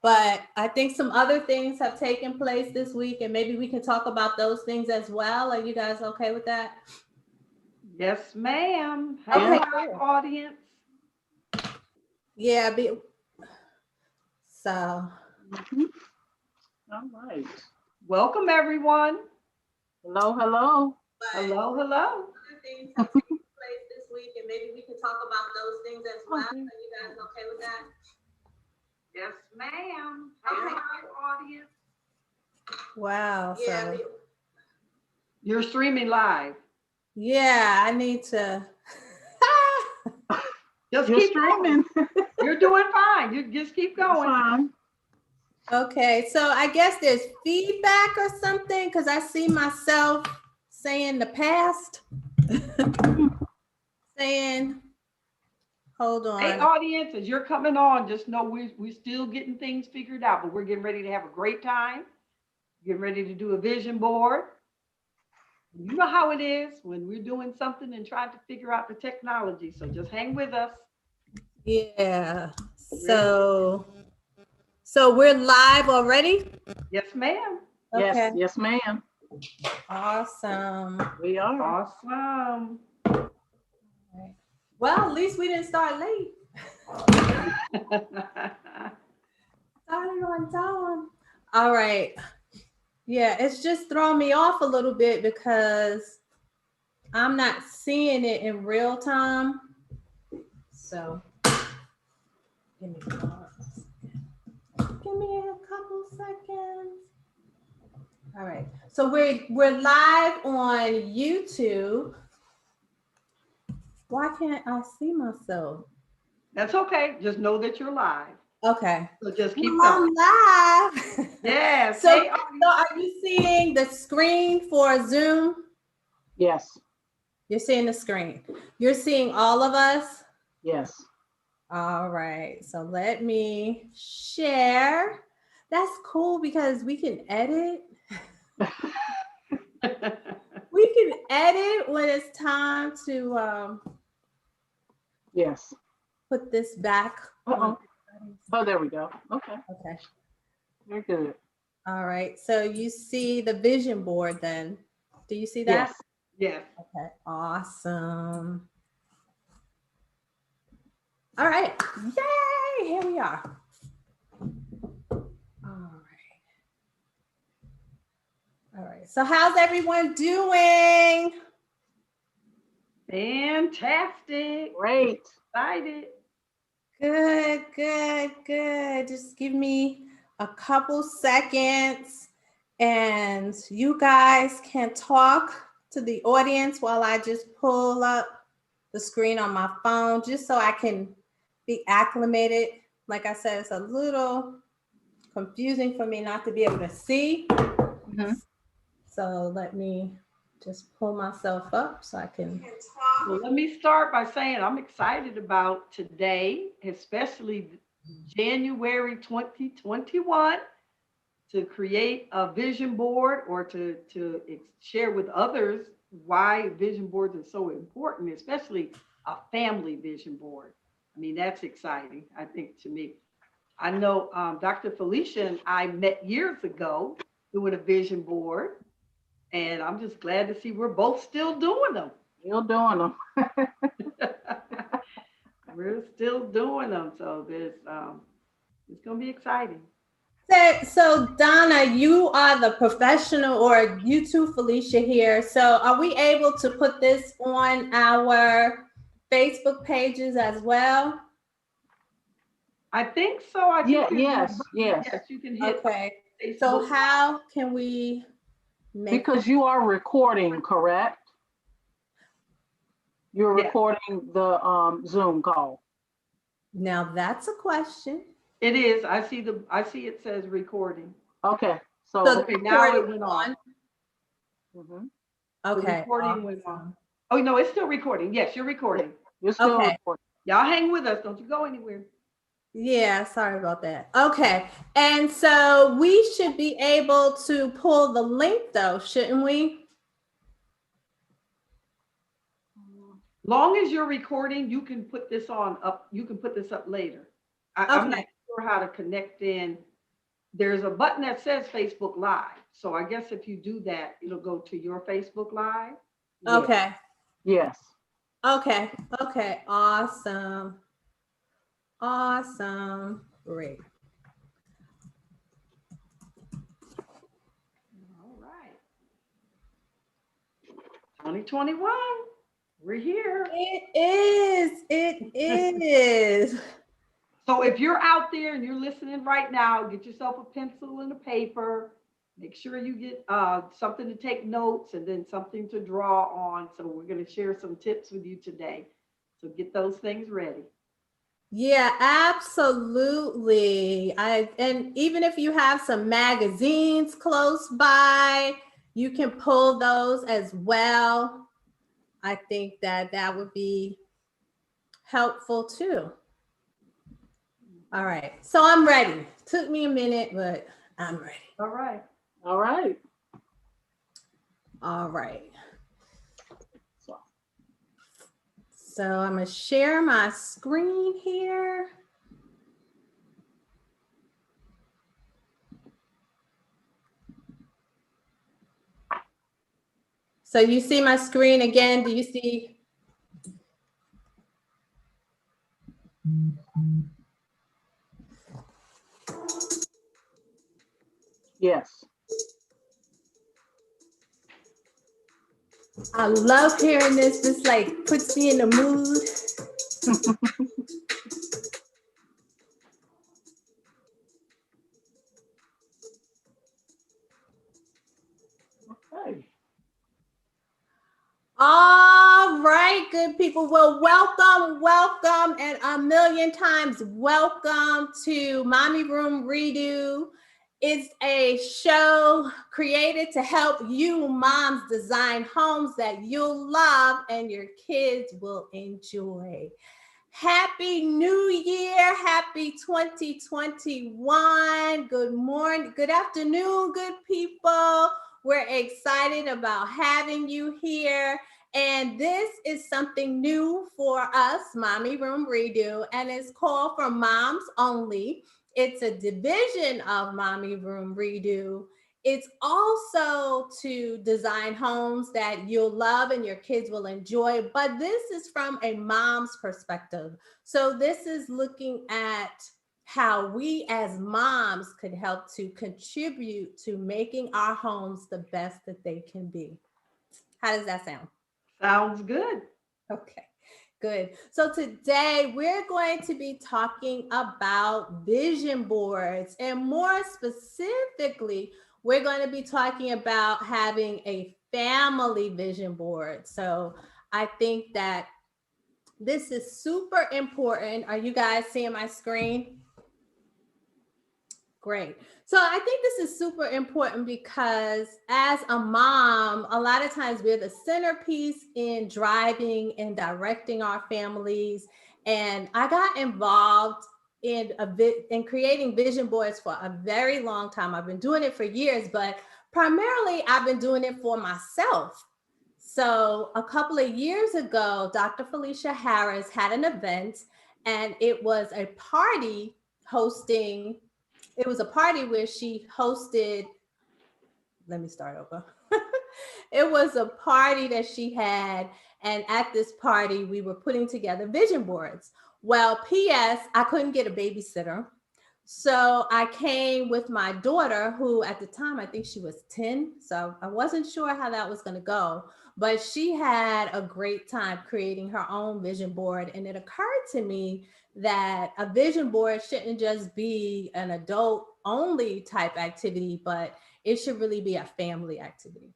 But I think some other things have taken place this week, and maybe we can talk about those things as well. Are you guys okay with that? Yes, ma'am. Okay. Hi, audience. Yeah. So. All right. Welcome, everyone. Hello, hello. Hello, hello. Other things have taken place this week, and maybe we can talk about those things as well. Okay. Are you guys okay with that? Yes, ma'am. Hi, audience. Wow. Yeah, So. you're streaming live. Yeah, I need to. Just You're keep streaming. going. You're doing fine. You just keep going. Fine. Okay, so I guess there's feedback or something because I see myself saying the past. Saying, hold on. Hey, audience, as you're coming on, just know we're still getting things figured out, but we're getting ready to have a great time. Getting ready to do a vision board. You know how it is when we're doing something and trying to figure out the technology. So just hang with us. Yeah. So we're live already? Yes, ma'am. Okay. Yes, ma'am. Awesome. We are. Awesome. Well, at least we didn't start late. Started on time. All right. Yeah, it's just throwing me off a little bit because I'm not seeing it in real time. So give me a couple seconds. All right. So we're live on YouTube. Why can't I see myself? That's okay. Just know that you're live. Okay. So just keep I'm going. live. Yes. So, hey, so are you seeing the screen for Zoom? Yes. You're seeing the screen. You're seeing all of us? Yes. All right. So let me share. That's cool because we can edit. We can edit when it's time to Yes. put this back. Oh, there we go. Okay. Okay. You're good. All right. So you see the vision board then. Do you see that? Yes. Yes. Okay. Awesome. All right. Yay. Here we are. All right. So how's everyone doing? Fantastic. Great. Excited. Good, good, good. Just give me a couple seconds and you guys can talk to the audience while I just pull up the screen on my phone just so I can be acclimated. Like I said, it's a little confusing for me not to be able to see. Mm-hmm. So let me just pull myself up so I can talk. Well, let me start by saying I'm excited about today, especially January 2021, to create a vision board or to share with others why vision boards are so important, especially a family vision board. I mean, that's exciting, I think, to me. I know Dr. Felicia and I met years ago doing a vision board, and I'm just glad to see we're both still doing them. Still doing them. We're still doing them, so there's it's gonna be exciting. So Donna, you are the professional, or you too, Felicia here. So are we able to put this on our Facebook pages as well? I think so. I think Yes. yes, you can hit. Okay. Facebook. So how can we make Because you are recording, correct? You're Yeah. recording the Zoom call. Now that's a question. It is. I see it says recording. Okay. So So Okay, now it went on. mhm. The Okay. recording went on. Oh no, it's still recording. Yes, you're recording. You're still Okay. recording. Y'all hang with us. Don't you go anywhere. Yeah, sorry about that. Okay. And so we should be able to pull the link though, shouldn't we? Long as you're recording, you can put this on up. You can put this up later. I'm not Okay. sure how to connect in there's a button that says Facebook Live. So I guess if you do that, it'll go to your Facebook Live. Yeah. Okay. Yes. Okay. Okay. Awesome. Awesome. Great. All right. 2021. We're here. It is. It is. So if you're out there and you're listening right now, get yourself a pencil and a paper. Make sure you get something to take notes and then something to draw on. So we're going to share some tips with you today. So get those things ready. Yeah, absolutely. And even if you have some magazines close by, you can pull those as well. I think that would be helpful too. All right. So I'm ready. Took me a minute, but I'm ready. All right. All right. All right. So I'm going to share my screen here. So you see my screen again? Do you see? Yes. I love hearing this. This like puts me in the mood. Okay. All right, good people. Well, welcome, welcome, and a million times welcome to Mommy Room Redo. It's a show created to help you moms design homes that you'll love and your kids will enjoy. Happy New Year. Happy 2021. Good morning. Good afternoon, good people. We're excited about having you here. And this is something new for us, Mommy Room Redo, and it's called For Moms Only. It's a division of Mommy Room Redo. It's also to design homes that you'll love and your kids will enjoy, but this is from a mom's perspective. So this is looking at how we as moms could help to contribute to making our homes the best that they can be. How does that sound? Sounds good. Okay, good. So today we're going to be talking about vision boards, and more specifically, we're going to be talking about having a family vision board. So I think that this is super important. Are you guys seeing my screen? Great. So I think this is super important because as a mom, a lot of times we're the centerpiece in driving and directing our families. And I got involved in creating vision boards for a very long time. I've been doing it for years, but primarily I've been doing it for myself. So a couple of years ago, Dr. Felicia Harris had an event, and it was a party hosting. It was a party where she hosted, let me start over. It was a party that she had. And at this party, we were putting together vision boards. Well, P.S., I couldn't get a babysitter. So I came with my daughter, who at the time, I think she was 10. So I wasn't sure how that was going to go. But she had a great time creating her own vision board. And it occurred to me that a vision board shouldn't just be an adult only type activity, but it should really be a family activity.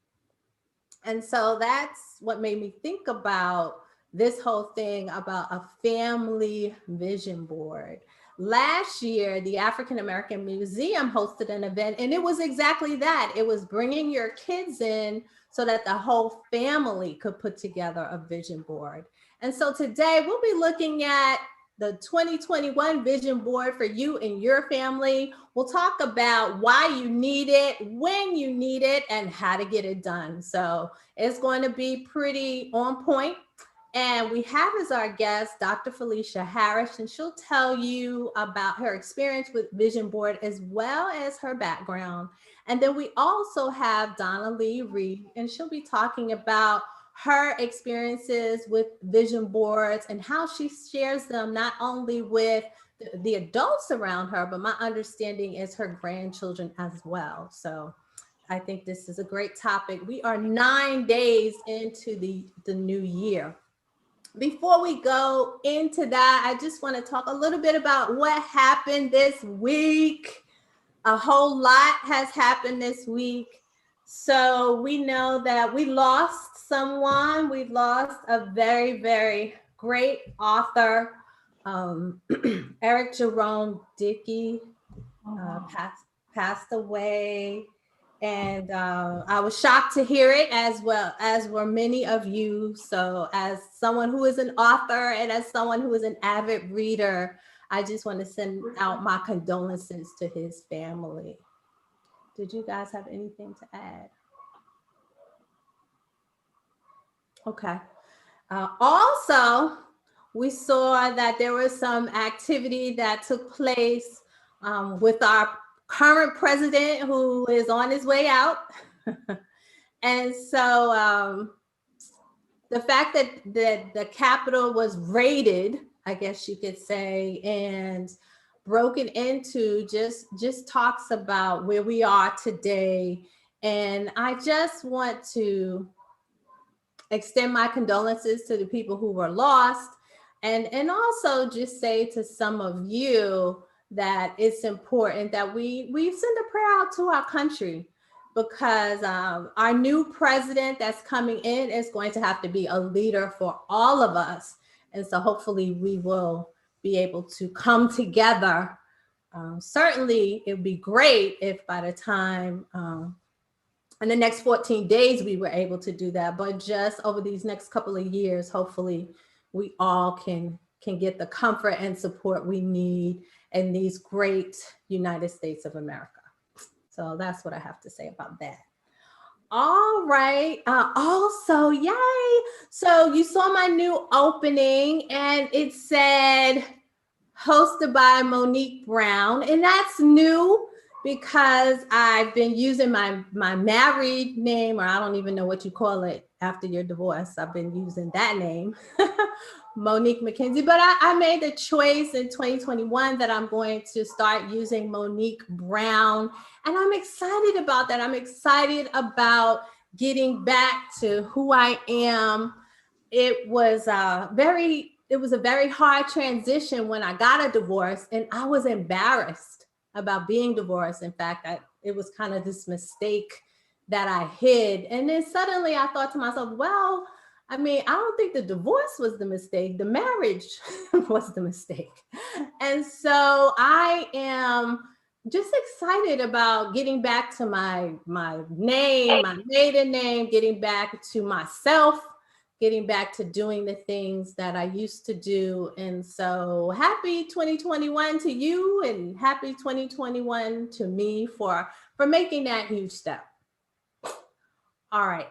And so that's what made me think about this whole thing about a family vision board. Last year, the African American Museum hosted an event, and it was exactly that. It was bringing your kids in so that the whole family could put together a vision board. And so today we'll be looking at the 2021 vision board for you and your family. We'll talk about why you need it, when you need it, and how to get it done. So it's going to be pretty on point. And we have as our guest Dr. Felicia Harris, and she'll tell you about her experience with Vision Board as well as her background. And then we also have Donna Lee Reed, and she'll be talking about her experiences with Vision Boards and how she shares them not only with the adults around her, but my understanding is her grandchildren as well. So I think this is a great topic. We are 9 days into the new year. Before we go into that, I just want to talk a little bit about what happened this week. A whole lot has happened this week. So we know that we lost someone. We lost a very, very great author, Eric Jerome Dickey, passed away. And I was shocked to hear it, as well as were many of you. So as someone who is an author and as someone who is an avid reader, I just want to send out my condolences to his family. Did you guys have anything to add? Okay. Also, we saw that there was some activity that took place with our current president, who is on his way out. And so the fact that the Capitol was raided, I guess you could say, and broken into just talks about where we are today. And I just want to extend my condolences to the people who were lost, and also just say to some of you that it's important that we send a prayer out to our country, because our new president that's coming in is going to have to be a leader for all of us. And so hopefully we will be able to come together. Certainly it would be great if by the time in the next 14 days we were able to do that, but just over these next couple of years, hopefully we all can get the comfort and support we need in these great United States of America. So that's what I have to say about that. All right. Also, yay. So you saw my new opening, and it said hosted by Monique Brown, and that's new because I've been using my married name, or I don't even know what you call it after your divorce. I've been using that name, Monique McKenzie, but I made the choice in 2021 that I'm going to start using Monique Brown, and I'm excited about that. I'm excited about getting back to who I am. It was a very hard transition when I got a divorce, and I was embarrassed about being divorced. In fact, it was kind of this mistake that I hid. And then suddenly I thought to myself, well, I mean, I don't think the divorce was the mistake. The marriage was the mistake. And so I am just excited about getting back to my name, my maiden name, getting back to myself, getting back to doing the things that I used to do. And so happy 2021 to you, and happy 2021 to me for making that huge step. All right.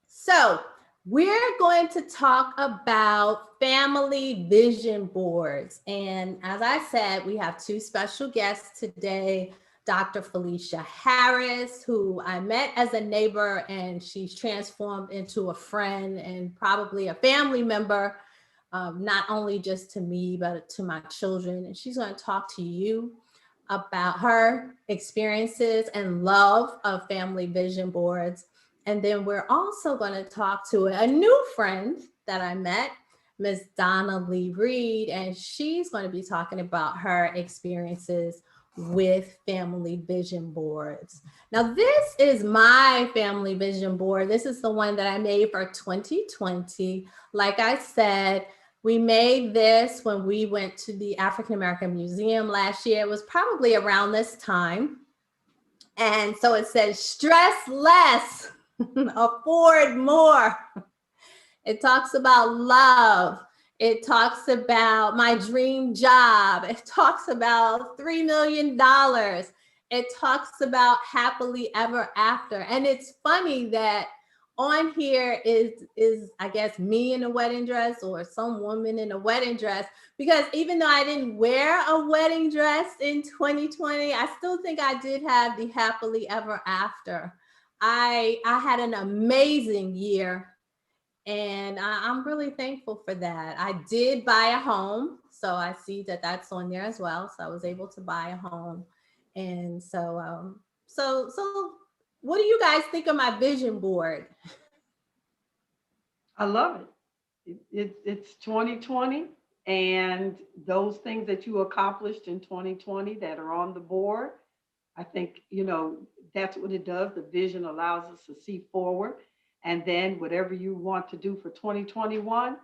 So we're going to talk about family vision boards. And as I said, we have two special guests today. Dr. Felicia Harris, who I met as a neighbor, and she's transformed into a friend and probably a family member, not only just to me, but to my children. And she's going to talk to you about her experiences and love of family vision boards. And then we're also going to talk to a new friend that I met, Ms. Donna Lee Reed, and she's going to be talking about her experiences with family vision boards. Now, this is my family vision board. This is the one that I made for 2020. Like I said, we made this when we went to the African American Museum last year. It was probably around this time. And so it says, stress less, afford more. It talks about love. It talks about my dream job. It talks about $3 million. It talks about happily ever after. And it's funny that on here is I guess me in a wedding dress or some woman in a wedding dress, because even though I didn't wear a wedding dress in 2020, I still think I did have the happily ever after. I had an amazing year, and I'm really thankful for that. I did buy a home, so I see that that's on there as well. So I was able to buy a home, and so what do you guys think of my vision board? I love it. It's 2020, and those things that you accomplished in 2020 that are on the board, I think, that's what it does. The vision allows us to see forward. And then whatever you want to do for 2021,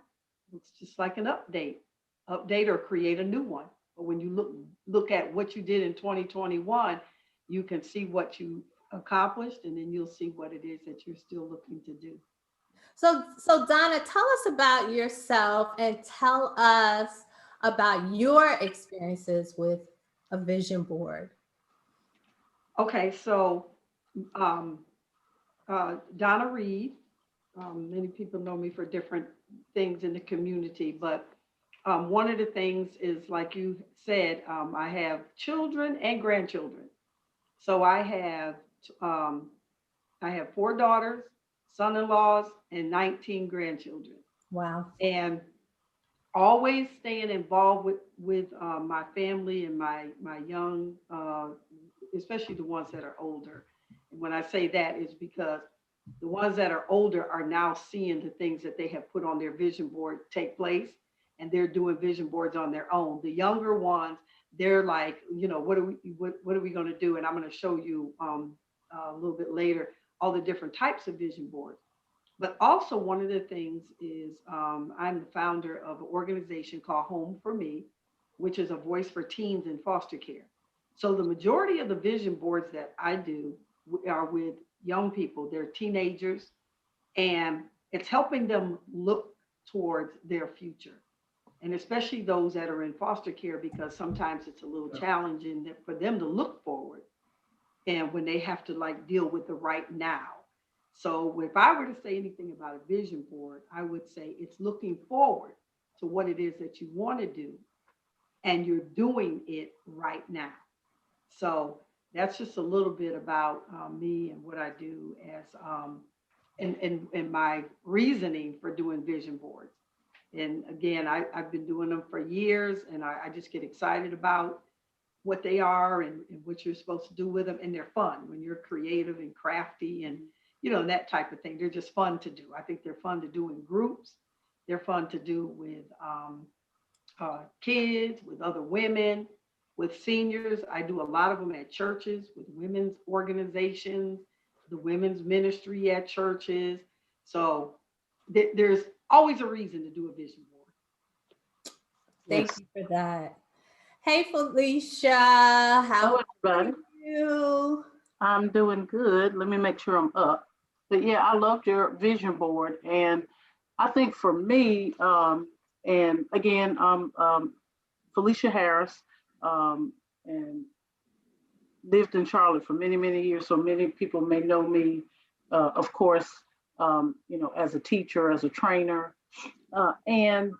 it's just like an update or create a new one. But when you look at what you did in 2021, you can see what you accomplished, and then you'll see what it is that you're still looking to do. So Donna, tell us about yourself and tell us about your experiences with a vision board. Okay, so Donna Reed, many people know me for different things in the community, but one of the things is, like you said, I have children and grandchildren. So I have 4 daughters, son-in-laws, and 19 grandchildren. Wow. And always staying involved with my family and my young, especially the ones that are older. And when I say that, is because the ones that are older are now seeing the things that they have put on their vision board take place, and they're doing vision boards on their own. The younger ones, they're like, what are we going to do? And I'm going to show you a little bit later all the different types of vision boards. But also, one of the things is I'm the founder of an organization called Home for Me, which is a voice for teens in foster care. So the majority of the vision boards that I do are with young people. They're teenagers, and it's helping them look towards their future. And especially those that are in foster care, because sometimes it's a little challenging for them to look forward, and when they have to deal with the right now. So if I were to say anything about a vision board, I would say it's looking forward to what it is that you want to do, and you're doing it right now. So that's just a little bit about me and what I do as and my reasoning for doing vision boards. And again, I've been doing them for years, and I just get excited about what they are and what you're supposed to do with them. And they're fun when you're creative and crafty and, that type of thing. They're just fun to do. I think they're fun to do in groups. They're fun to do with kids, with other women, with seniors. I do a lot of them at churches, with women's organizations, the women's ministry at churches. So there's always a reason to do a vision board. Thank you for that. Hey, Felicia, how are you? I'm doing good. Let me make sure I'm up. But yeah, I loved your vision board. And I think for me, and again, Felicia Harris, and lived in Charlotte for many, many years. So many people may know me, of course, as a teacher, as a trainer. And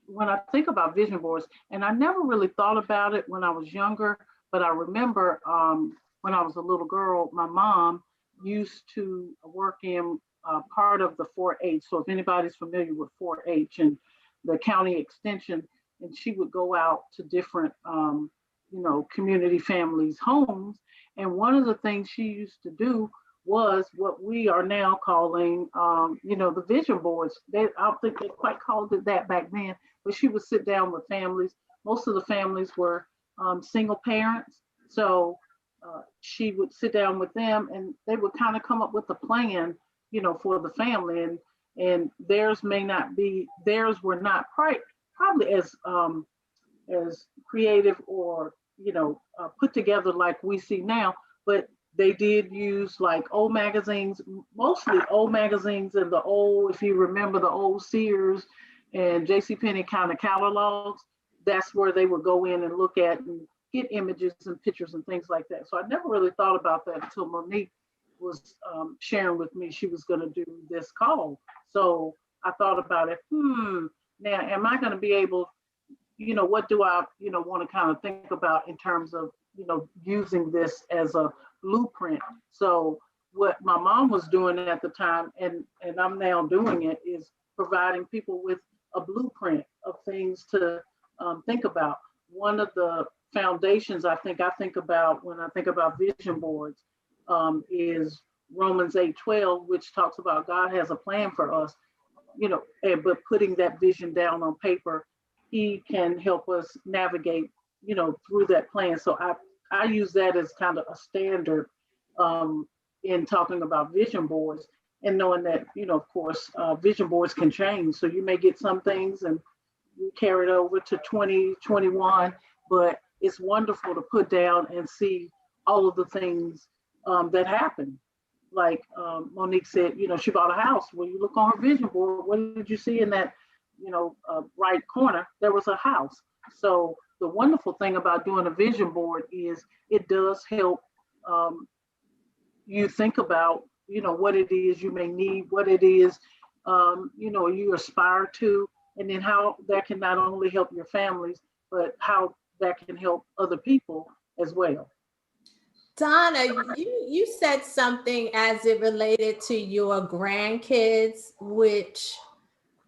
when I think about vision boards, and I never really thought about it when I was younger, but I remember when I was a little girl, my mom used to work in part of the 4-H. So if anybody's familiar with 4-H and the county extension, and she would go out to different, community families' homes. And one of the things she used to do was what we are now calling, the vision boards. I don't think they quite called it that back then, but she would sit down with families. Most of the families were single parents. So she would sit down with them, and they would kind of come up with a plan, for the family. And theirs were not probably as creative or, put together like we see now, but they did use like old magazines, mostly old magazines and the old, if you remember the old Sears and JCPenney kind of catalogs, that's where they would go in and look at and get images and pictures and things like that. So I never really thought about that until Monique was sharing with me she was going to do this call. So I thought about it. Now, am I going to be able, what do I, want to kind of think about in terms of, using this as a blueprint? So what my mom was doing at the time, and I'm now doing it, is providing people with a blueprint of things to think about. One of the foundations I think about when I think about vision boards is Romans 8:12, which talks about God has a plan for us, but putting that vision down on paper, he can help us navigate, through that plan. So I use that as kind of a standard in talking about vision boards, and knowing that, of course, vision boards can change. So you may get some things and you carry it over to 2021, but it's wonderful to put down and see all of the things that happen. Like Monique said, she bought a house. When you look on her vision board, what did you see in that, right corner? There was a house. So the wonderful thing about doing a vision board is it does help you think about, what it is you may need, what it is, you aspire to, and then how that can not only help your families, but how that can help other people as well. Donna, you said something as it related to your grandkids, which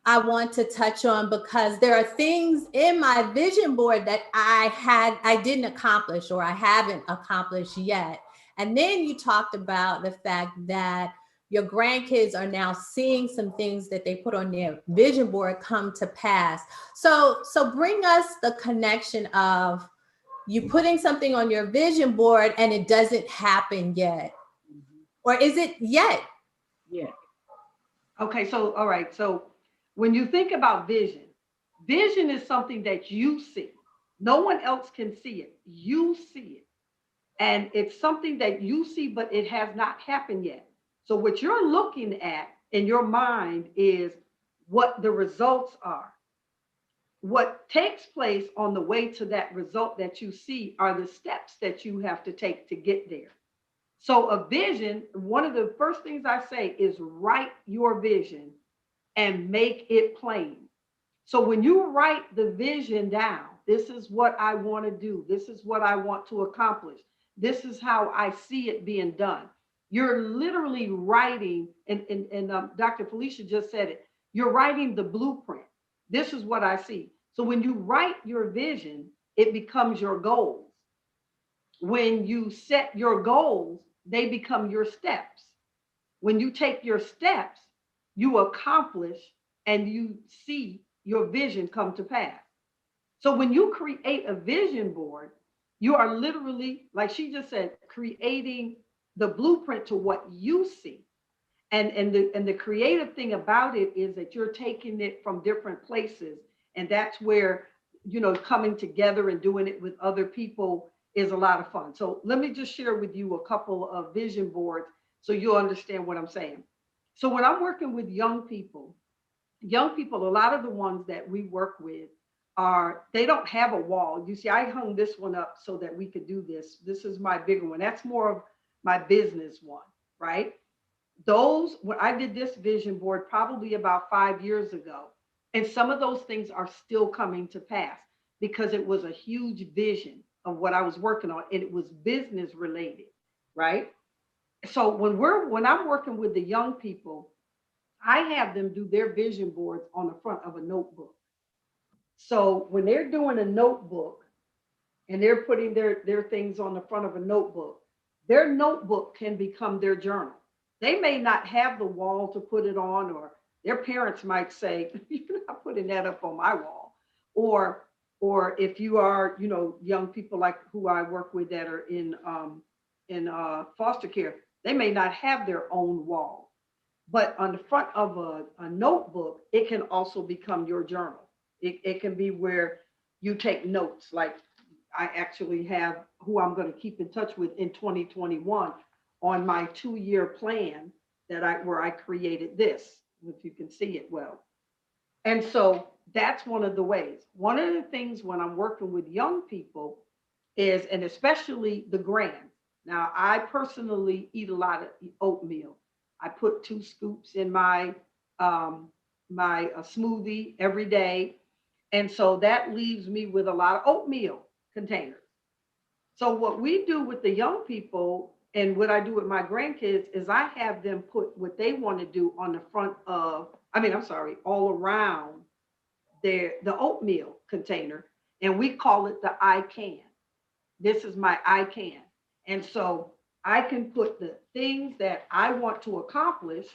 I want to touch on, because there are things in my vision board that I didn't accomplish, or I haven't accomplished yet. And then you talked about the fact that your grandkids are now seeing some things that they put on their vision board come to pass. So bring us the connection of you putting something on your vision board and it doesn't happen yet. Or is it yet? Yeah. Okay, so all right. So when you think about vision, vision is something that you see. No one else can see it. You see it. And it's something that you see, but it has not happened yet. So what you're looking at in your mind is what the results are. What takes place on the way to that result that you see are the steps that you have to take to get there. So a vision, one of the first things I say is write your vision and make it plain. So when you write the vision down, this is what I want to do. This is what I want to accomplish. This is how I see it being done. You're literally writing, and Dr. Felicia just said it, you're writing the blueprint. This is what I see. So when you write your vision, it becomes your goals. When you set your goals, they become your steps. When you take your steps, you accomplish and you see your vision come to pass. So when you create a vision board, you are literally, like she just said, creating the blueprint to what you see. And the creative thing about it is that you're taking it from different places. And that's where, coming together and doing it with other people is a lot of fun. So let me just share with you a couple of vision boards so you'll understand what I'm saying. So when I'm working with young people, a lot of the ones that we work with they don't have a wall. You see, I hung this one up so that we could do this. This is my bigger one. That's more of my business one, right? When I did this vision board probably about 5 years ago, and some of those things are still coming to pass because it was a huge vision of what I was working on, and it was business related, right? So when I'm working with the young people, I have them do their vision boards on the front of a notebook. So when they're doing a notebook and they're putting their things on the front of a notebook, their notebook can become their journal. They may not have the wall to put it on, or their parents might say, you're not putting that up on my wall. Or if you are, young people like who I work with that are in foster care, they may not have their own wall. But on the front of a notebook, it can also become your journal. It can be where you take notes. Like I actually have who I'm going to keep in touch with in 2021 on my 2-year plan where I created this, if you can see it well. And so that's one of the ways. One of the things when I'm working with young people is, and especially the grands, Now, I personally eat a lot of oatmeal. I put 2 scoops in my smoothie every day, and so that leaves me with a lot of oatmeal containers. So what we do with the young people and what I do with my grandkids is I have them put what they want to do on the front of, I'm sorry, all around the oatmeal container, and we call it the I can. This is my I can. And so I can put the things that I want to accomplish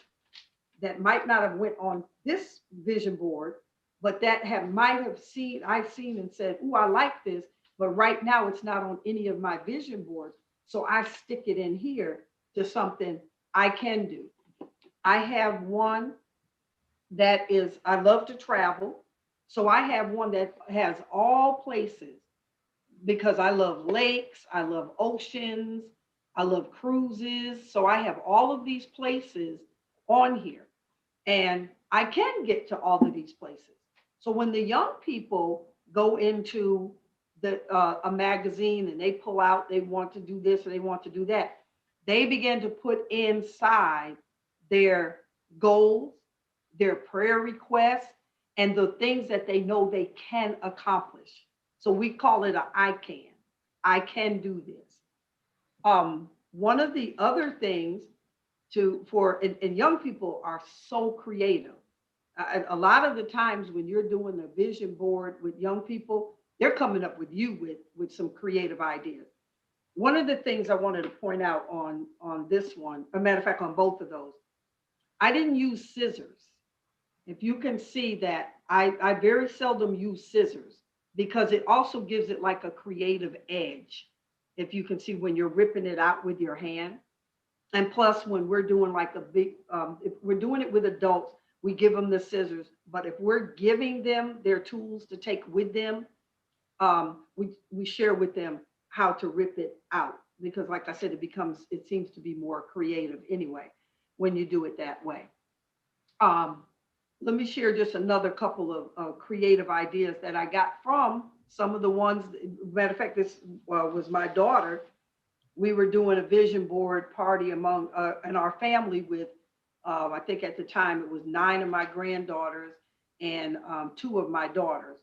that might not have went on this vision board, but that might have I've seen and said, "Ooh, I like this," but right now it's not on any of my vision boards. So I stick it in here to something I can do. I have one that is, I love to travel. So I have one that has all places because I love lakes, I love oceans, I love cruises. So I have all of these places on here, and I can get to all of these places. So when the young people go into a magazine and they pull out, they want to do this or they want to do that, they begin to put inside their goals, their prayer requests, and the things that they know they can accomplish. So we call it a I can. I can do this. One of the other things and young people are so creative. A lot of the times when you're doing a vision board with young people, they're coming up with you with some creative ideas. One of the things I wanted to point out on this one, a matter of fact, on both of those, I didn't use scissors. If you can see that, I very seldom use scissors because it also gives it like a creative edge. If you can see when you're ripping it out with your hand. And plus, when we're doing like a big, if we're doing it with adults, we give them the scissors. But if we're giving them their tools to take with them, we share with them how to rip it out. Because like I said, it seems to be more creative anyway, when you do it that way. Um, Let me share just another couple of creative ideas that I got from some of the ones. Matter of fact, this was my daughter. We were doing a vision board party among in our family with, I think at the time it was 9 of my granddaughters and 2 of my daughters.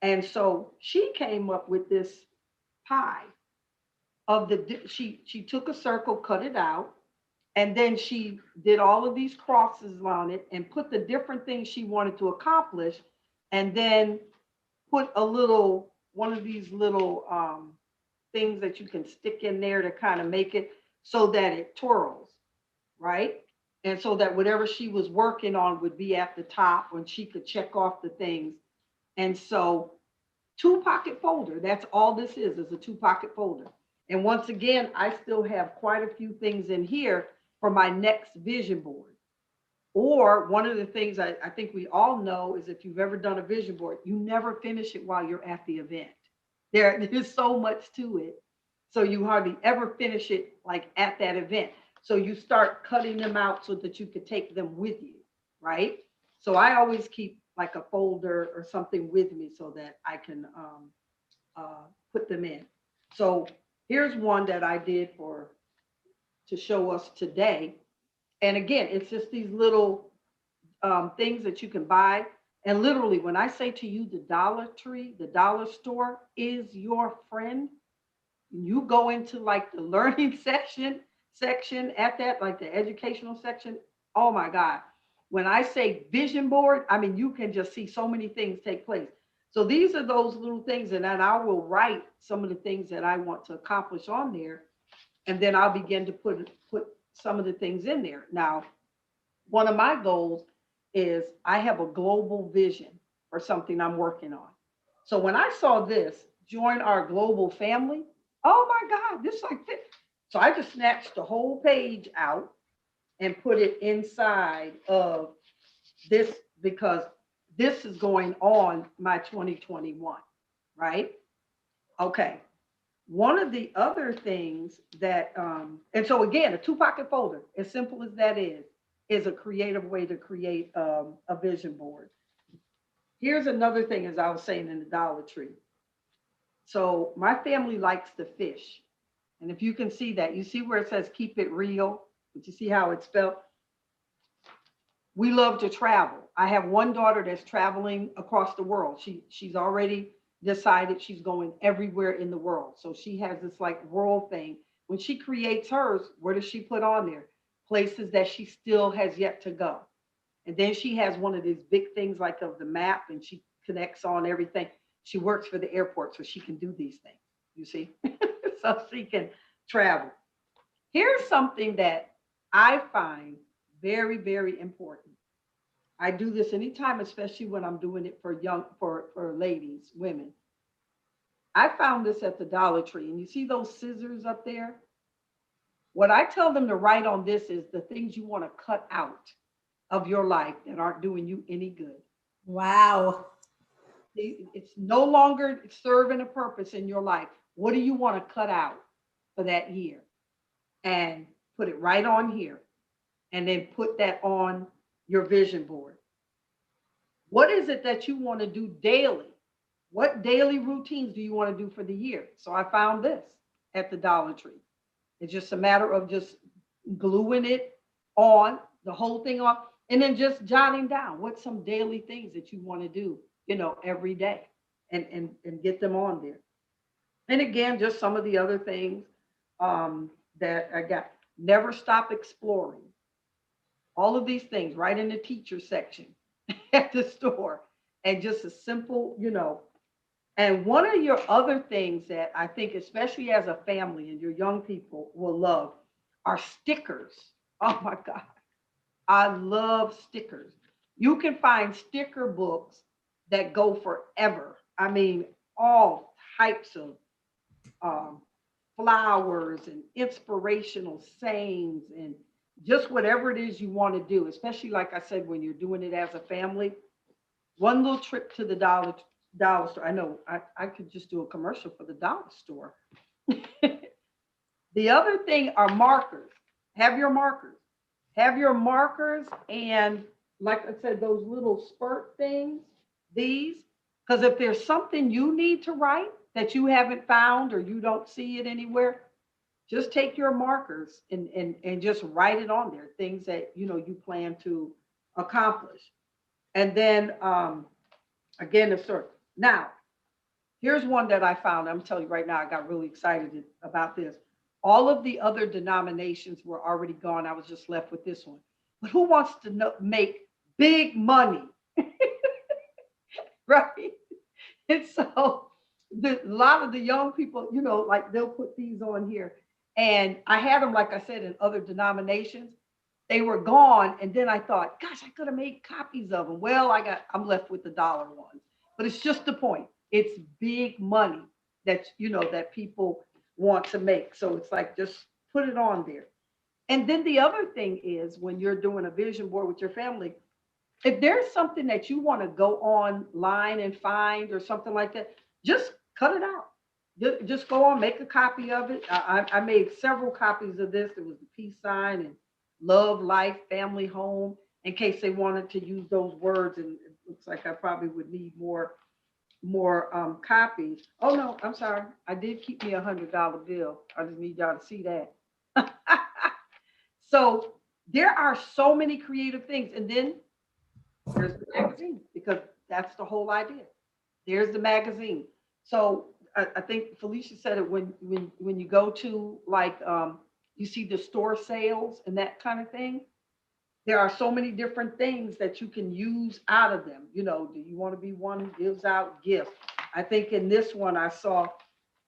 And so she came up with this pie she took a circle, cut it out, and then she did all of these crosses on it and put the different things she wanted to accomplish, and then put one of these little things that you can stick in there to kind of make it so that it twirls, right? And so that whatever she was working on would be at the top when she could check off the things. And so 2-pocket folder, that's all this is a 2-pocket folder. And once again, I still have quite a few things in here for my next vision board. Or one of the things I think we all know is if you've ever done a vision board, you never finish it while you're at the event. There is so much to it. So you hardly ever finish it like at that event. So you start cutting them out so that you could take them with you, right? So I always keep like a folder or something with me so that I can put them in. So here's one that I did to show us today. And again, it's just these little things that you can buy. And literally, when I say to you, the Dollar Tree, the dollar store is your friend. You go into like the learning section at that, like the educational section. Oh my God. When I say vision board, I mean, you can just see so many things take place. So these are those little things. And then I will write some of the things that I want to accomplish on there. And then I'll begin to put some of the things in there. Now, one of my goals is I have a global vision for something I'm working on. So when I saw this, join our global family, oh my God, this like this. So I just snatched the whole page out and put it inside of this because this is going on my 2021, right? Okay. One of the other things that, and so again, a 2-pocket folder, as simple as that is a creative way to create a vision board. Here's another thing, as I was saying in the Dollar Tree. So my family likes to fish. And if you can see that, you see where it says keep it real, but you see how it's spelled? We love to travel. I have one daughter that's traveling across the world. She's already decided she's going everywhere in the world. So she has this like world thing. When she creates hers, what does she put on there? Places that she still has yet to go. And then she has one of these big things like of the map, and she connects on everything. She works for the airport, so she can do these things, you see? So she can travel. Here's something that I find very, very important. I do this anytime, especially when I'm doing it for ladies, women. I found this at the Dollar Tree, and you see those scissors up there? What I tell them to write on this is the things you want to cut out of your life that aren't doing you any good. Wow. It's no longer serving a purpose in your life. What do you want to cut out for that year? And put it right on here. And then put that on your vision board. What is it that you want to do daily? What daily routines do you want to do for the year? So I found this at the Dollar Tree. It's just a matter of just gluing it on, the whole thing on, and then just jotting down what's some daily things that you want to do, every day, and get them on there. And again, just some of the other things that I got. Never stop exploring. All of these things right in the teacher section at the store. And just a simple, And one of your other things that I think, especially as a family and your young people will love, are stickers. Oh my God. I love stickers. You can find sticker books that go forever. I mean, all types of flowers and inspirational sayings and just whatever it is you want to do, especially like I said, when you're doing it as a family. One little trip to the dollar store. I know I could just do a commercial for the dollar store. The other thing are markers. Have your markers. Have your markers, and like I said, those little spurt things, these, because if there's something you need to write that you haven't found or you don't see it anywhere, just take your markers and just write it on there, things that you plan to accomplish. And then again, the story. Now, here's one that I found. I'm telling you right now, I got really excited about this. All of the other denominations were already gone. I was just left with this one. But who wants to make big money? Right? And so a lot of the young people, like they'll put these on here. And I had them, like I said, in other denominations. They were gone. And then I thought, gosh, I could have made copies of them. Well, I'm left with the dollar ones. But it's just the point. It's big money that, that people want to make. So it's like, just put it on there. And then the other thing is, when you're doing a vision board with your family, if there's something that you want to go online and find or something like that, just cut it out. Just go on, make a copy of it. I made several copies of this. There was the peace sign and love, life, family, home, in case they wanted to use those words. And it looks like I probably would need more copies. Oh no, I'm sorry. I did keep me $100 bill. I just need y'all to see that. So there are so many creative things. And then there's the magazine, because that's the whole idea. There's the magazine. So I think Felicia said it, when you go to like, you see the store sales and that kind of thing. There are so many different things that you can use out of them. Do you want to be one who gives out gifts? I think in this one, I saw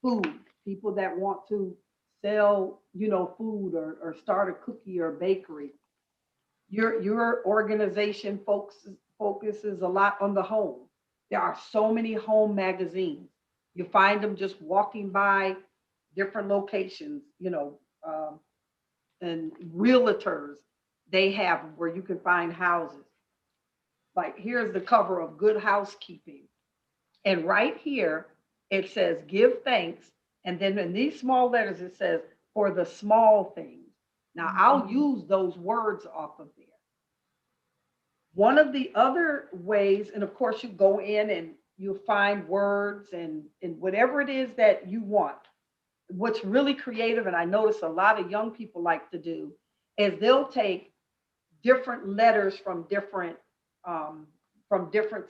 food, people that want to sell, food or start a cookie or bakery. Your organization focuses a lot on the home. There are so many home magazines. You find them just walking by different locations, and realtors, they have where you can find houses. Like, here's the cover of Good Housekeeping. And right here, it says, give thanks. And then in these small letters, it says, for the small things. Now, I'll use those words off of there. One of the other ways, and of course, you go in and you'll find words and whatever it is that you want. what's really creative, and I notice a lot of young people like to do, is they'll take different letters from different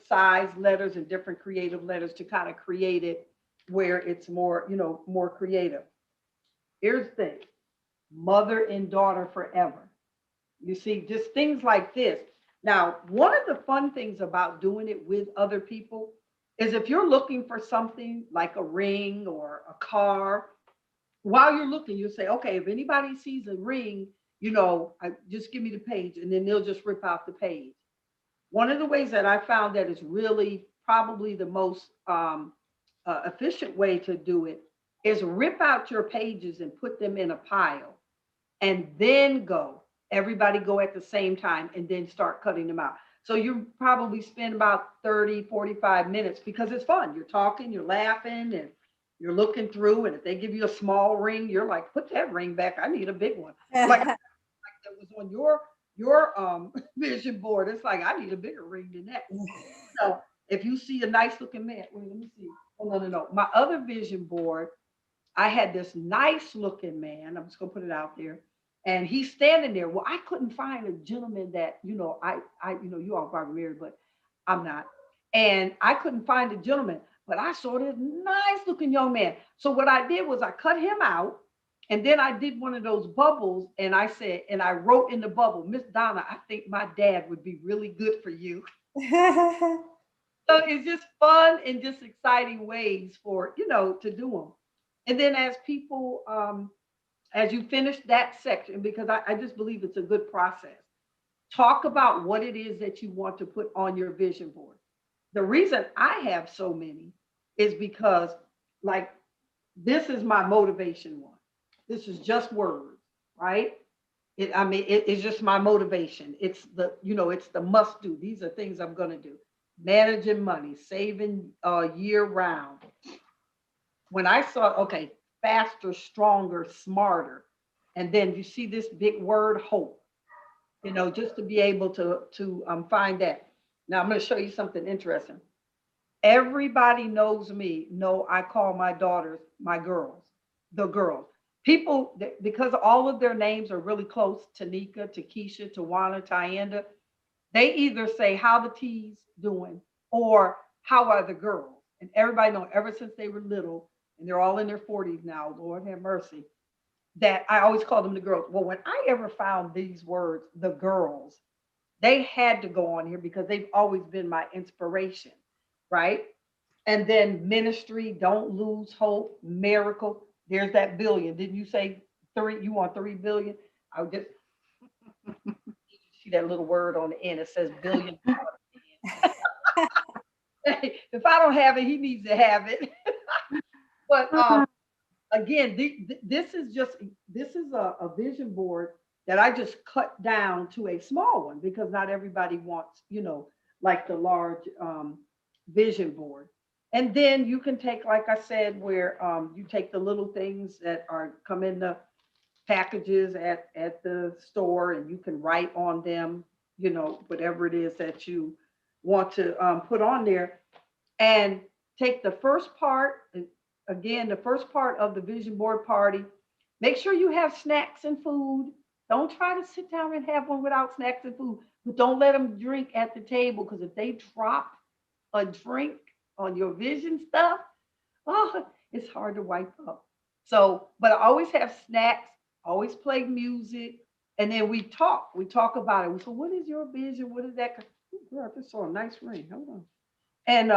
size letters and different creative letters to kind of create it where it's more, more creative. Here's the thing, mother and daughter forever. You see, just things like this. Now, one of the fun things about doing it with other people is if you're looking for something like a ring or a car, while you're looking, you'll say, okay, if anybody sees a ring, just give me the page, and then they'll just rip out the page. One of the ways that I found that is really probably the most efficient way to do it is rip out your pages and put them in a pile, and then everybody go at the same time, and then start cutting them out. So you probably spend about 30, 45 minutes because it's fun. You're talking, you're laughing, and you're looking through. And if they give you a small ring, you're like, put that ring back. I need a big one. Like that was on your vision board. It's like, I need a bigger ring than that. So if you see a nice looking man, wait, let me see. Oh, no. My other vision board, I had this nice looking man. I'm just gonna put it out there. And he's standing there. Well, I couldn't find a gentleman that, you all probably married, but I'm not. And I couldn't find a gentleman, but I saw this nice looking young man. So what I did was I cut him out, and then I did one of those bubbles, and I said, and I wrote in the bubble, Miss Donna, I think my dad would be really good for you. So it's just fun and just exciting ways for, to do them. And then as people, as you finish that section, because I just believe it's a good process, talk about what it is that you want to put on your vision board. The reason I have so many is because, like, this is my motivation one. This is just words, right? It's just my motivation. It's it's the must do. These are things I'm going to do. Managing money, saving year round. When I saw, okay, faster, stronger, smarter, and then you see this big word, hope, just to be able to find that. Now I'm going to show you something interesting. Everybody knows me. No, I call my daughters my girls, the girls. People, because all of their names are really close, Tanika, Takesha, Tawana, Tyanda, they either say, how the T's doing, or how are the girls? And everybody knows ever since they were little, and they're all in their 40s now, Lord have mercy, that I always call them the girls. Well, when I ever found these words, the girls, they had to go on here because they've always been my inspiration, right? And then ministry, don't lose hope, miracle. There's that billion. Didn't you say 3? You want 3 billion? I would just see that little word on the end. It says billion. If I don't have it, he needs to have it. But again, this is a vision board that I just cut down to a small one because not everybody wants, like the large vision board. And then you can take, like I said, where you take the little things that come in the packages at the store, and you can write on them, whatever it is that you want to put on there, and take the first part. Again, the first part of the vision board party, make sure you have snacks and food. Don't try to sit down and have one without snacks and food, but don't let them drink at the table, because if they drop a drink on your vision stuff, oh, it's hard to wipe up. So, but I always have snacks, always play music, and then we talk about it. So what is your vision? What is that? Oh, girl, I just saw a nice ring. Hold on. And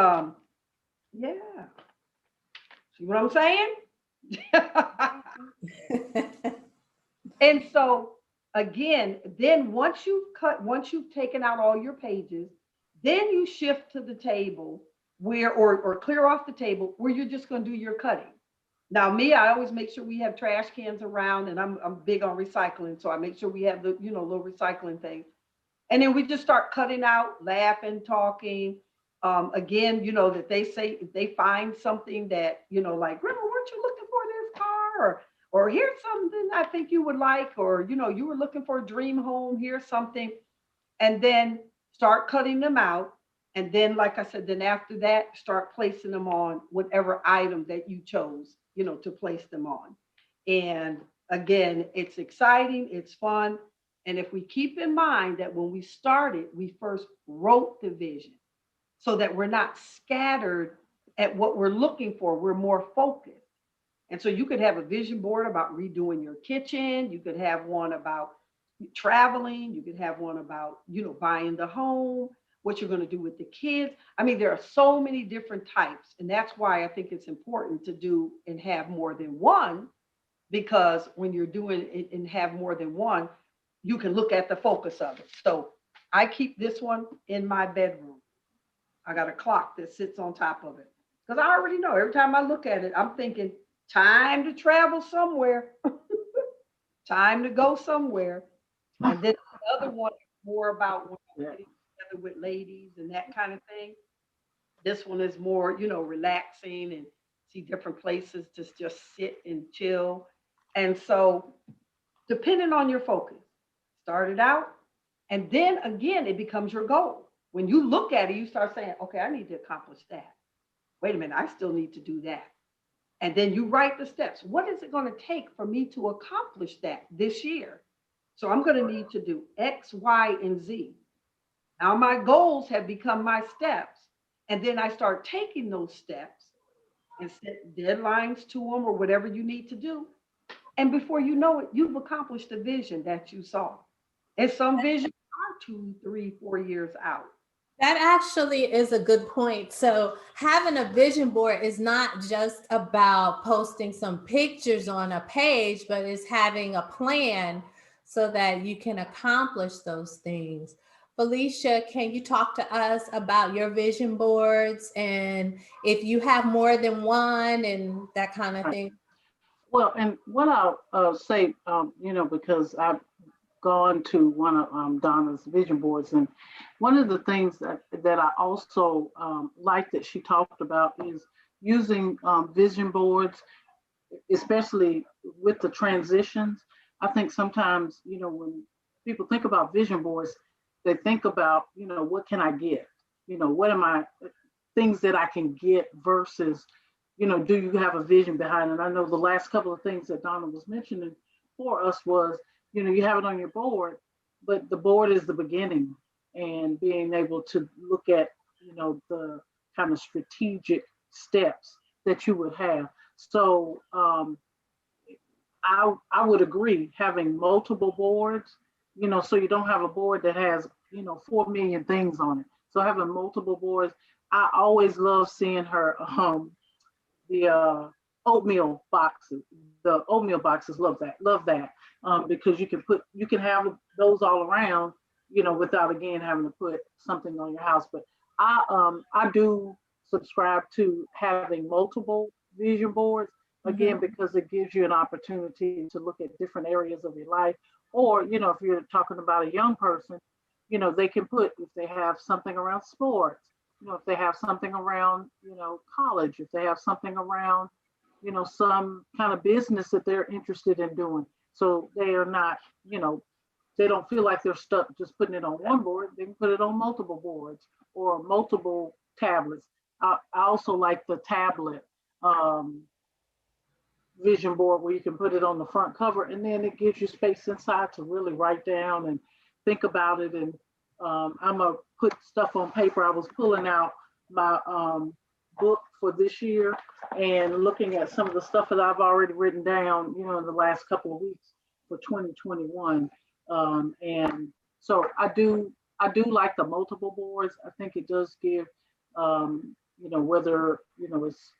yeah. See what I'm saying? And so again, then once you've taken out all your pages, then you shift to the table where, or clear off the table where you're just going to do your cutting. Now, me, I always make sure we have trash cans around, and I'm big on recycling. So I make sure we have the, little recycling thing. And then we just start cutting out, laughing, talking. Again, that they say, if they find something that, like, Grandma, weren't you looking for this car? Or here's something I think you would like, or, you were looking for a dream home, here's something. And then start cutting them out. And then, like I said, then after that, start placing them on whatever item that you chose, to place them on. And again, it's exciting, it's fun. And if we keep in mind that when we started, we first wrote the vision so that we're not scattered at what we're looking for, we're more focused. And so you could have a vision board about redoing your kitchen, you could have one about traveling, you could have one about, buying the home, what you're going to do with the kids. I mean, there are so many different types. And that's why I think it's important to do and have more than one, because when you're doing it and have more than one, you can look at the focus of it. So I keep this one in my bedroom. I got a clock that sits on top of it because I already know every time I look at it, I'm thinking time to travel somewhere, time to go somewhere. And then the other one is more about when I'm getting together with ladies and that kind of thing. This one is more, relaxing and see different places to just sit and chill. And so, depending on your focus, start it out. And then again, it becomes your goal. When you look at it, you start saying, okay, I need to accomplish that. Wait a minute, I still need to do that. And then you write the steps. What is it going to take for me to accomplish that this year? So I'm going to need to do X, Y, and Z. Now my goals have become my steps. And then I start taking those steps and set deadlines to them or whatever you need to do. And before you know it, you've accomplished the vision that you saw. And some visions are 2, 3, 4 years out. That actually is a good point. So having a vision board is not just about posting some pictures on a page, but it's having a plan so that you can accomplish those things. Felicia, can you talk to us about your vision boards and if you have more than one and that kind of thing? Well, and what I'll say, because I've gone to one of Donna's vision boards, and one of the things that I also like that she talked about is using vision boards, especially with the transitions. I think sometimes, when people think about vision boards, they think about, what can I get? What am I, things that I can get versus, do you have a vision behind it? I know the last couple of things that Donna was mentioning for us was, you have it on your board, but the board is the beginning, and being able to look at, the kind of strategic steps that you would have. So I would agree having multiple boards, so you don't have a board that has, 4 million things on it. So having multiple boards, I always love seeing her the oatmeal boxes. The oatmeal boxes, love that, because you can have those all around, without again having to put something on your house. But I do subscribe to having multiple vision boards again, because it gives you an opportunity to look at different areas of your life. Or, if you're talking about a young person, they can put, if they have something around sports, if they have something around, college, if they have something around, some kind of business that they're interested in doing. So they are not, they don't feel like they're stuck just putting it on one board. They can put it on multiple boards or multiple tablets. I also like the tablet vision board where you can put it on the front cover, and then it gives you space inside to really write down and think about it. And I'm gonna put stuff on paper. I was pulling out my book for this year and looking at some of the stuff that I've already written down, in the last couple of weeks for 2021. And so I do like the multiple boards. I think it does give, whether, it's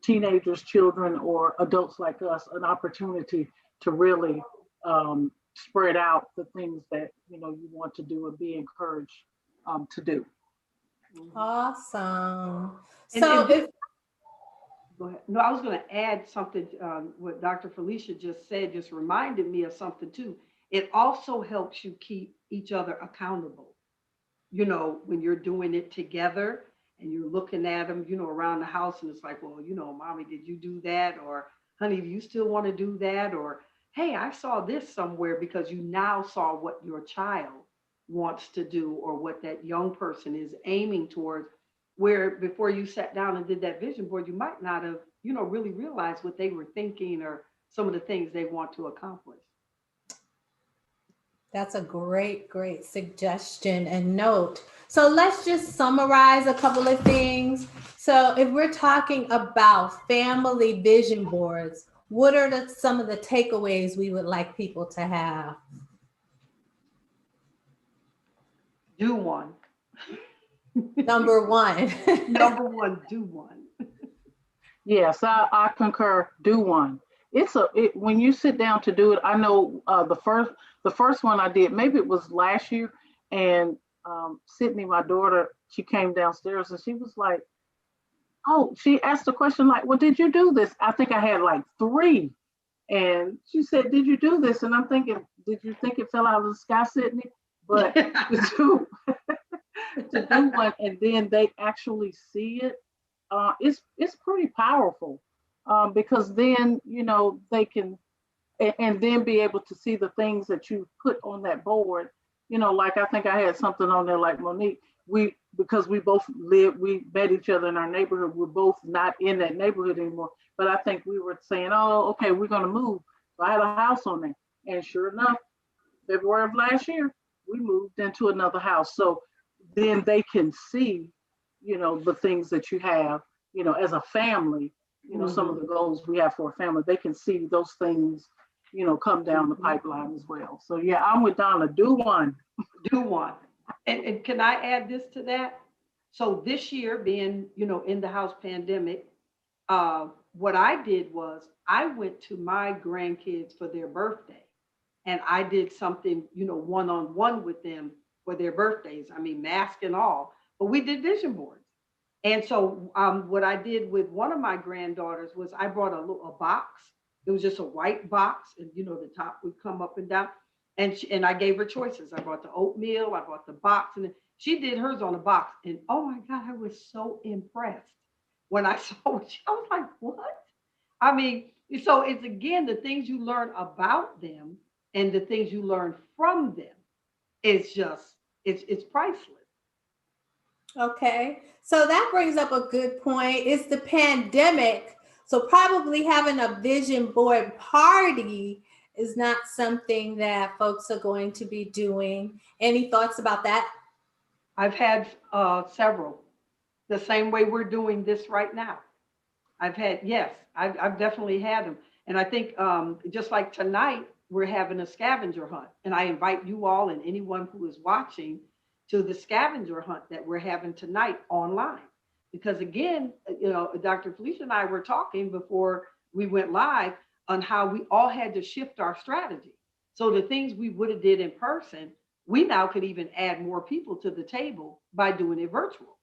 teenagers, children, or adults like us, an opportunity to really spread out the things that you want to do and be encouraged to do. Awesome. So go ahead. No, I was going to add something. What Dr. Felicia just said just reminded me of something too. It also helps you keep each other accountable. When you're doing it together and you're looking at them, around the house, and it's like, well, mommy, did you do that? Or honey, do you still want to do that? Or hey, I saw this somewhere, because you now saw what your child wants to do or what that young person is aiming towards, where before you sat down and did that vision board, you might not have, really realize what they were thinking or some of the things they want to accomplish. That's a great, great suggestion and note. So let's just summarize a couple of things. So if we're talking about family vision boards, what are some of the takeaways we would like people to have? Do one. Number one. Number one, do one. Yes, I concur. Do one. When you sit down to do it. I know the first one I did, maybe it was last year, and Sydney, my daughter, she came downstairs and she was like, "Oh," she asked a question like, "Well, did you do this?" I think I had like three, and she said, "Did you do this?" And I'm thinking, "Did you think it fell out of the sky, Sydney?" But to do to do one and then they actually see it, it's pretty powerful, because then they can and then be able to see the things that you put on that board. Like I think I had something on there like Monique. Because we met each other in our neighborhood. We're both not in that neighborhood anymore. But I think we were saying, "Oh, okay, we're gonna move." So I had a house on there, and sure enough, February of last year, we moved into another house. So then they can see, the things that you have, as a family, some of the goals we have for a family, they can see those things, come down the pipeline as well. So yeah, I'm with Donna. Do one. Do one. And can I add this to that? So this year being, in the house pandemic, what I did was I went to my grandkids for their birthday and I did something, one-on-one with them for their birthdays. I mean, mask and all, but we did vision boards. And so what I did with one of my granddaughters was I brought a box. It was just a white box, and the top would come up and down. And I gave her choices. I brought the oatmeal, I brought the box, and she did hers on a box. And oh my God, I was so impressed when I saw it. I was like, what? I mean, so it's again the things you learn about them and the things you learn from them. It's priceless. Okay, so that brings up a good point. It's the pandemic, so probably having a vision board party is not something that folks are going to be doing. Any thoughts about that? I've had several, the same way we're doing this right now. Yes, I've definitely had them. And I think just like tonight, we're having a scavenger hunt. And I invite you all and anyone who is watching to the scavenger hunt that we're having tonight online. Because again, Dr. Felicia and I were talking before we went live on how we all had to shift our strategy. So the things we would have did in person, we now could even add more people to the table by doing it virtual.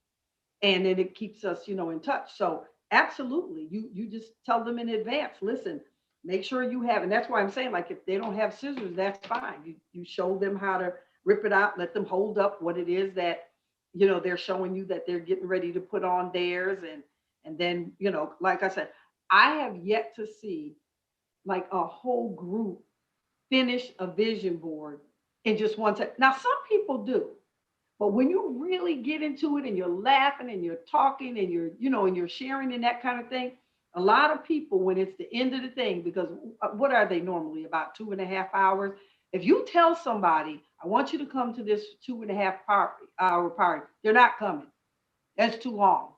And then it keeps us, in touch. So absolutely, you just tell them in advance, listen, make sure you have, and that's why I'm saying, like, if they don't have scissors, that's fine. You show them how to rip it out, let them hold up what it is that, they're showing you that they're getting ready to put on theirs. And then, like I said, I have yet to see like a whole group finish a vision board in just one time. Now, some people do. But when you really get into it and you're laughing and you're talking and you're sharing and that kind of thing, a lot of people, when it's the end of the thing, because what are they normally, about 2.5 hours? If you tell somebody, I want you to come to this 2.5 hour party, they're not coming. That's too long.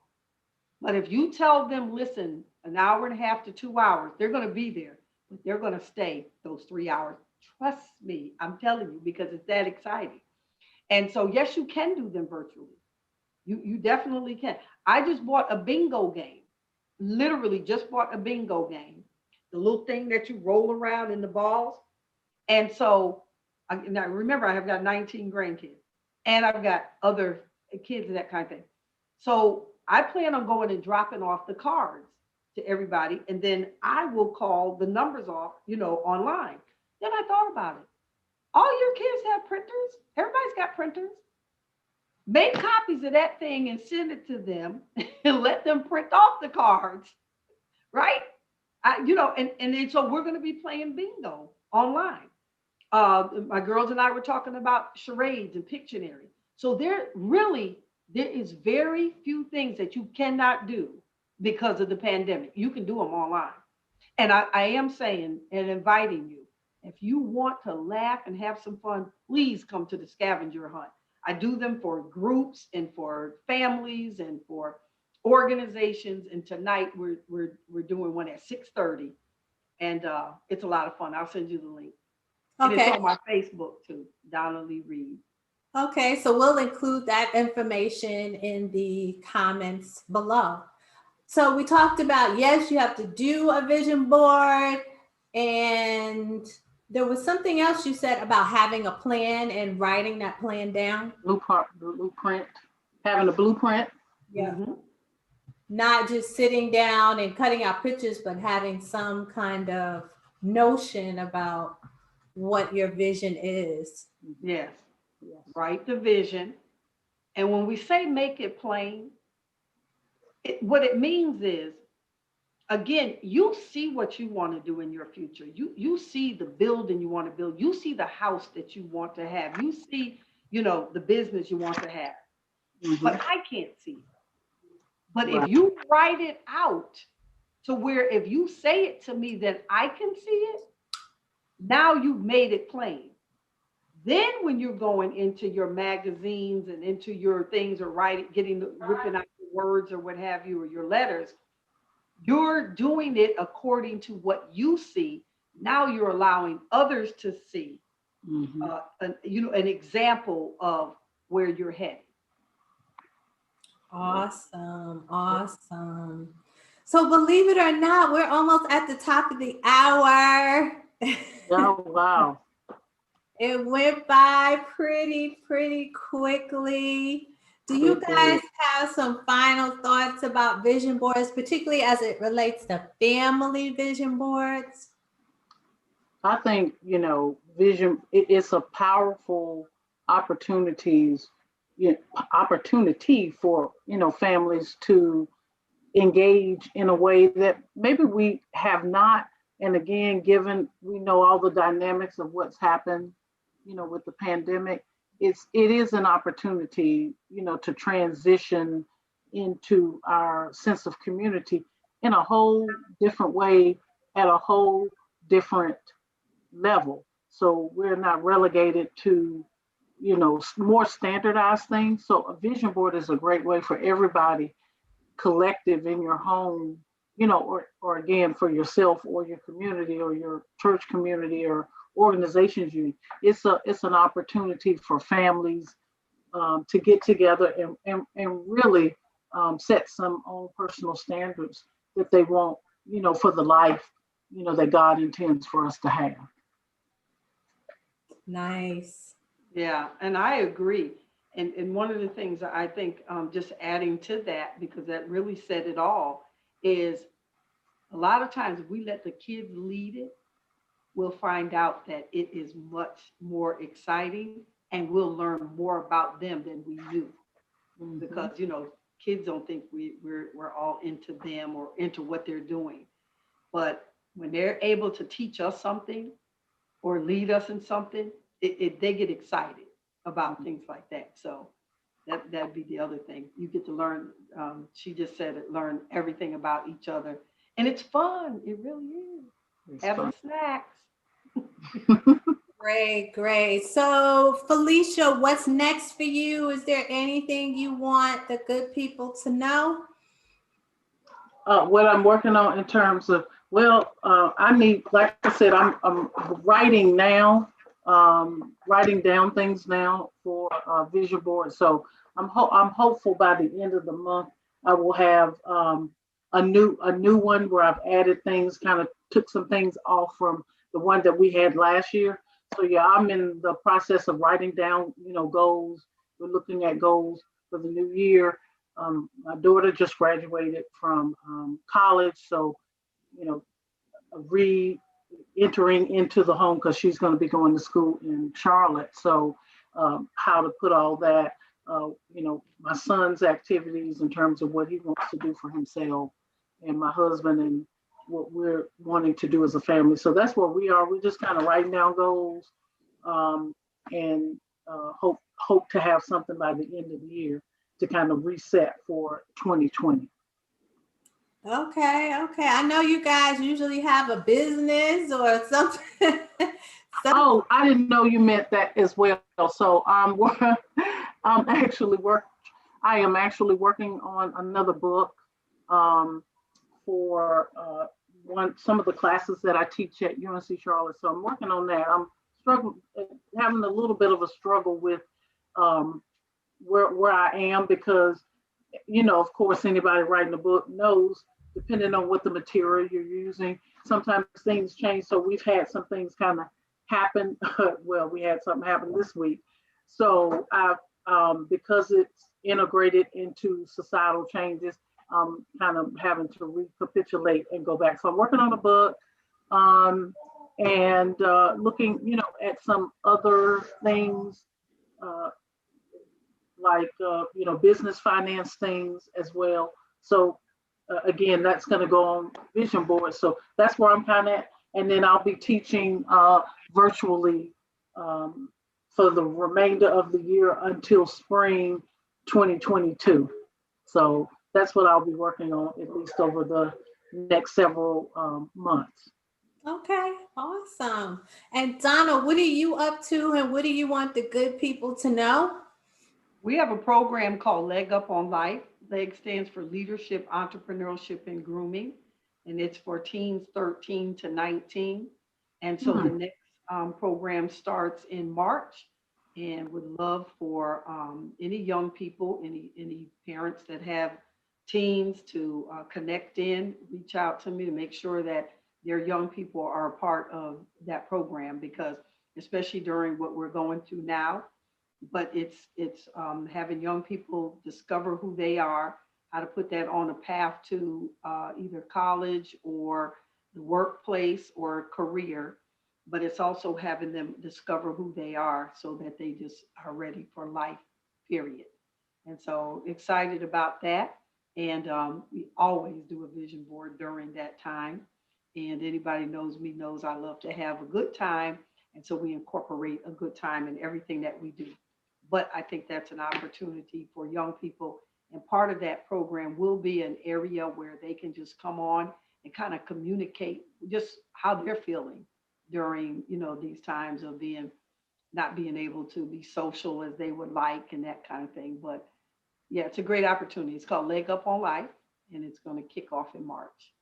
But if you tell them, listen, an hour and a half to 2 hours, they're going to be there, but they're going to stay those 3 hours. Trust me, I'm telling you, because it's that exciting. And so, yes, you can do them virtually. You definitely can. I just bought a bingo game. Literally just bought a bingo game. The little thing that you roll around in the balls. And so, now remember, I have got 19 grandkids and I've got other kids and that kind of thing. So I plan on going and dropping off the cards to everybody. And then I will call the numbers off, online. Then I thought about it. All your kids have printers. Everybody's got printers. Make copies of that thing and send it to them and let them print off the cards, right? And then so we're going to be playing bingo online. My girls and I were talking about charades and Pictionary. So there is very few things that you cannot do because of the pandemic. You can do them online. And I am saying and inviting you, if you want to laugh and have some fun, please come to the scavenger hunt. I do them for groups and for families and for organizations. And tonight we're doing one at 6:30, and it's a lot of fun. I'll send you the link. And it's Okay. on my Facebook too, Donna Lee Reed. Okay, so we'll include that information in the comments below. So we talked about, yes, you have to do a vision board, and there was something else you said about having a plan and writing that plan down. Blueprint, having a blueprint. Yeah. Mm-hmm. Not just sitting down and cutting out pictures, but having some kind of notion about what your vision is. Yes. Yes. Write the vision. And when we say make it plain, what it means is, again, you see what you want to do in your future. You see the building you want to build. You see the house that you want to have. You see, the business you want to have. Mm-hmm. But I can't see it. But Right. if you write it out to where if you say it to me, then I can see it, now you've made it plain. Then when you're going into your magazines and into your things or ripping out the words or what have you, or your letters, you're doing it according to what you see. Now you're allowing others to see, Mm-hmm. an example of where you're headed. Awesome. Awesome. So believe it or not, we're almost at the top of the hour. Oh, wow. It went by pretty quickly. Do you guys have some final thoughts about vision boards, particularly as it relates to family vision boards? I think, vision, it's a powerful opportunity for, families to engage in a way that maybe we have not. And again, given we know all the dynamics of what's happened, with the pandemic, it is an opportunity, to transition into our sense of community in a whole different way, at a whole different level. So we're not relegated to, more standardized things. So a vision board is a great way for everybody collective in your home, or again, for yourself or your community or your church community or organizations. It's an opportunity for families to get together and really set some own personal standards that they want, for the life, that God intends for us to have. Nice. Yeah, and I agree. And one of the things that I think, just adding to that, because that really said it all, is a lot of times if we let the kids lead it, we'll find out that it is much more exciting and we'll learn more about them than we knew. Mm-hmm. Because, kids don't think we're all into them or into what they're doing. But when they're able to teach us something or lead us in something, they get excited about things like that. So that'd be the other thing. You get to learn, she just said it, learn everything about each other. And it's fun. It really is. Having snacks. Great. So Felicia, what's next for you? Is there anything you want the good people to know? What I'm working on in terms of, I need, like I said, I'm writing now, writing down things now for vision board. So I'm hopeful by the end of the month I will have a new one where I've added things, kind of took some things off from the one that we had last year. So yeah, I'm in the process of writing down, goals. We're looking at goals for the new year. My daughter just graduated from college, so re-entering into the home because she's going to be going to school in Charlotte. So how to put all that, my son's activities in terms of what he wants to do for himself, and my husband and what we're wanting to do as a family. So that's where we are. We're just kind of writing down goals, and hope to have something by the end of the year to kind of reset for 2020. Okay, okay. I know you guys usually have a business or something. Oh, I didn't know you meant that as well. So I'm actually work. I am actually working on another book um, for some of the classes that I teach at UNC Charlotte. So I'm working on that. I'm struggling, having a little bit of a struggle with um, where I am because, of course, anybody writing a book knows, depending on what the material you're using, sometimes things change. So we've had some things kind of happen. Well, we had something happen this week. So I've, because it's integrated into societal changes, kind of having to recapitulate and go back. So I'm working on a book and looking, at some other things. Uh, like business finance things as well. So again, that's going to go on vision board. So that's where I'm kind of at. And then I'll be teaching virtually um, for the remainder of the year until spring 2022. So that's what I'll be working on at least over the next several months. Okay, awesome. And Donna, what are you up to and what do you want the good people to know? We have a program called Leg Up on Life. LEG stands for Leadership, Entrepreneurship, and Grooming, and it's for teens 13 to 19. And so the Hmm. next program starts in March, and would love for any young people, any parents that have teens to connect in, reach out to me to make sure that their young people are a part of that program because especially during what we're going through now, but it's having young people discover who they are, how to put that on a path to either college or the workplace or career. But it's also having them discover who they are so that they just are ready for life, period. And so excited about that. And we always do a vision board during that time. And anybody knows me knows I love to have a good time. And so we incorporate a good time in everything that we do. But I think that's an opportunity for young people. And part of that program will be an area where they can just come on and kind of communicate just how they're feeling during, these times of being not being able to be social as they would like and that kind of thing. But yeah, it's a great opportunity. It's called Leg Up on Life, and it's going to kick off in March.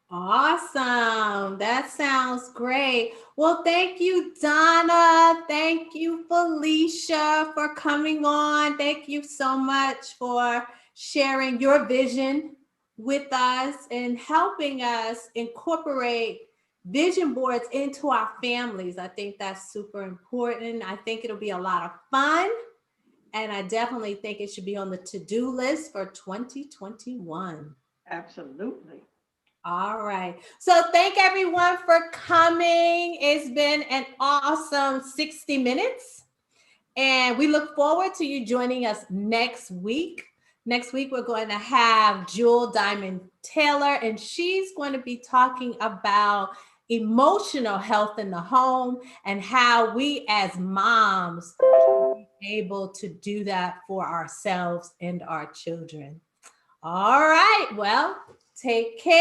Awesome. That sounds great. Well, thank you, Donna. Thank you, Felicia, for coming on. Thank you so much for sharing your vision with us and helping us incorporate vision boards into our families. I think that's super important. I think it'll be a lot of fun. And I definitely think it should be on the to-do list for 2021. Absolutely. All right. So thank everyone for coming. It's been an awesome 60 minutes. And we look forward to you joining us next week. Next week, we're going to have Jewel Diamond Taylor, and she's going to be talking about emotional health in the home and how we as moms can be able to do that for ourselves and our children. All right. Well, take care.